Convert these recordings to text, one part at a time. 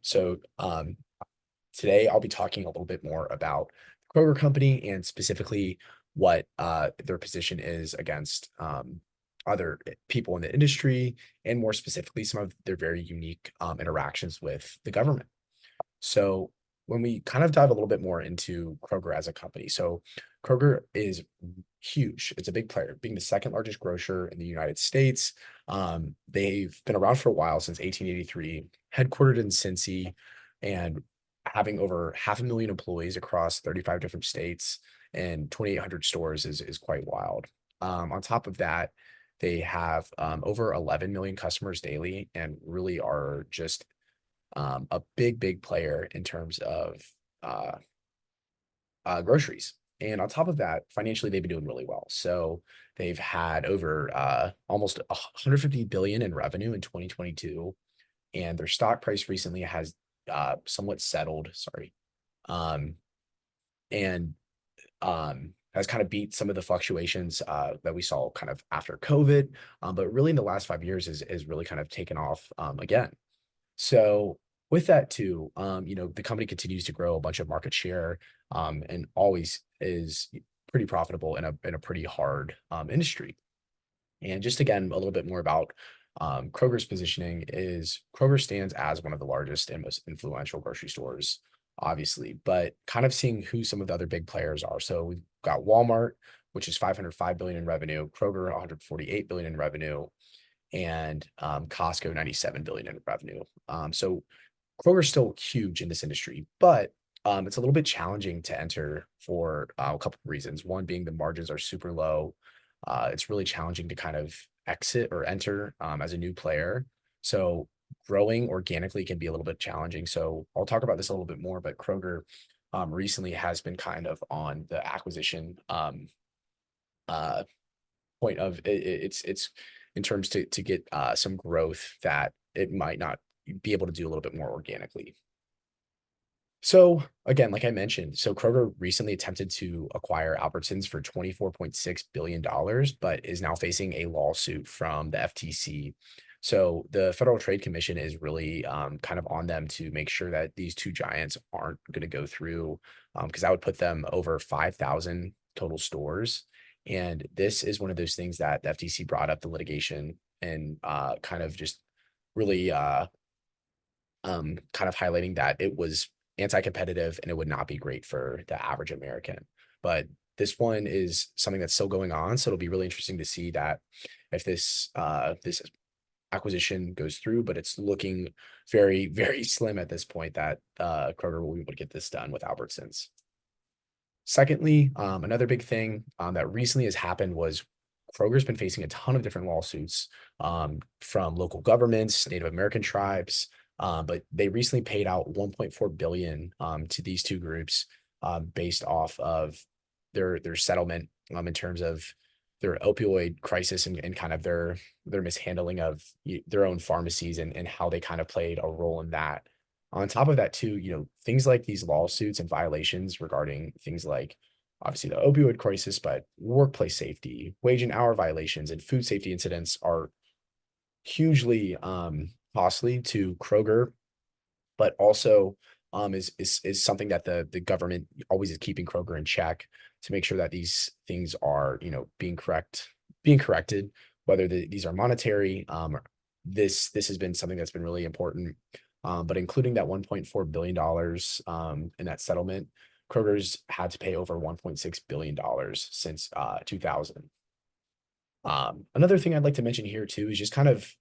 So today I'll be talking a little bit more about the Kroger company and specifically what their position is against other people in the industry, and more specifically some of their very unique interactions with the government. So when we kind of dive a little bit more into Kroger as a company, so Kroger is huge. It's a big player, being the second largest grocer in the United States. They've been around for a while, since 1883, headquartered in Cincy, and having over 500,000 employees across 35 different states and 2,800 stores is quite wild. On top of that, they have over 11 million customers daily and really are just a big player in terms of uh, groceries. And on top of that, financially, they've been doing really well. So they've had over almost 150 billion in revenue in 2022, and their stock price recently has somewhat settled. Sorry, um, and has kind of beat some of the fluctuations that we saw kind of after COVID. But really, in the last 5 years, is really kind of taken off again. So with that too, the company continues to grow a bunch of market share, and always is pretty profitable in a pretty hard industry. And just again, a little bit more about Kroger's positioning is Kroger stands as one of the largest and most influential grocery stores, obviously, but kind of seeing who some of the other big players are. So we've got Walmart, which is 505 billion in revenue, Kroger 148 billion in revenue, and Costco 97 billion in revenue. So Kroger's still huge in this industry, but it's a little bit challenging to enter for a couple of reasons. One being the margins are super low. It's really challenging to kind of exit or enter as a new player. So growing organically can be a little bit challenging. So I'll talk about this a little bit more, but Kroger recently has been kind of on the acquisition uh, point of it's in terms to get some growth that it might not be able to do a little bit more organically. So again, like I mentioned, so Kroger recently attempted to acquire Albertsons for $24.6 billion, but is now facing a lawsuit from the FTC. So the Federal Trade Commission is really kind of on them to make sure that these two giants aren't going to go through, because that would put them over 5,000 total stores. And this is one of those things that the FTC brought up the litigation and kind of just really kind of highlighting that it was anti-competitive and it would not be great for the average American. But this one is something that's still going on, so it'll be really interesting to see that if this acquisition goes through, but it's looking very slim at this point that Kroger will be able to get this done with Albertsons. Secondly, another big thing that recently has happened was Kroger's been facing a ton of different lawsuits from local governments, Native American tribes, but they recently paid out 1.4 billion to these two groups based off of their settlement in terms of their opioid crisis and kind of their mishandling of their own pharmacies and how they kind of played a role in that. On top of that too, things like these lawsuits and violations regarding things like obviously the opioid crisis, but workplace safety, wage and hour violations, and food safety incidents are hugely costly to Kroger, but also is something that the government always is keeping Kroger in check to make sure that these things are being corrected, whether these are monetary. This has been something that's been really important. But including that $1.4 billion in that settlement, Kroger's had to pay over $1.6 billion since 2000. Another thing I'd like to mention here too is just kind of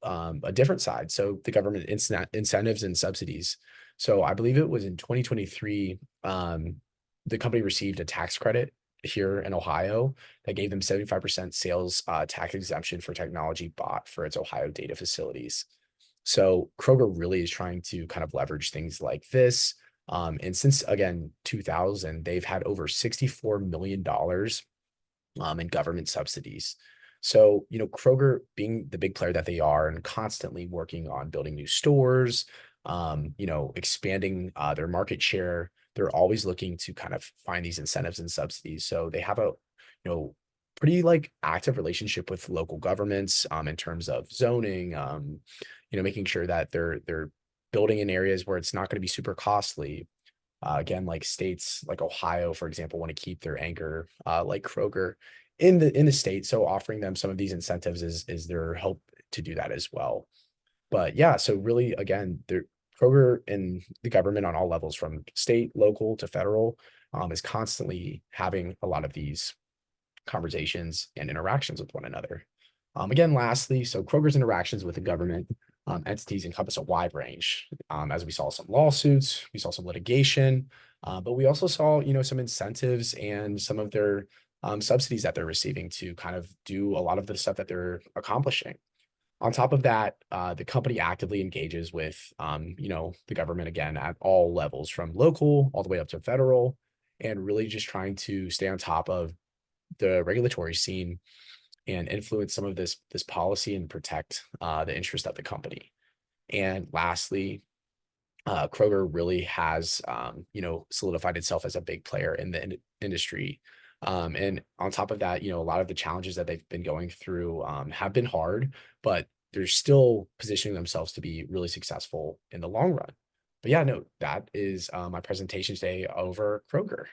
a different side. So the government incentives and subsidies. So I believe it was in 2023, the company received a tax credit here in Ohio that gave them 75% sales tax exemption for technology bought for its Ohio data facilities. So Kroger really is trying to kind of leverage things like this. And since again 2000, they've had over $64 million in government subsidies. So, Kroger being the big player that they are and constantly working on building new stores, expanding their market share, they're always looking to kind of find these incentives and subsidies. So they have a, pretty like active relationship with local governments in terms of zoning, making sure that they're building in areas where it's not going to be super costly. Again, like states like Ohio, for example, want to keep their anchor, like Kroger, in the state. So offering them some of these incentives is their hope to do that as well. But yeah, so really, again, the Kroger and the government on all levels, from state, local to federal, is constantly having a lot of these conversations and interactions with one another. Again, lastly, so Kroger's interactions with the government entities encompass a wide range. As we saw some lawsuits, we saw some litigation, but we also saw, some incentives and some of their subsidies that they're receiving to kind of do a lot of the stuff that they're accomplishing. On top of that, the company actively engages with, the government again at all levels, from local all the way up to federal, and really just trying to stay on top of the regulatory scene and influence some of this policy and protect the interest of the company. And lastly, Kroger really has, solidified itself as a big player in the industry. And on top of that, a lot of the challenges that they've been going through have been hard, but they're still positioning themselves to be really successful in the long run. But yeah, no, that is my presentation today over Kroger.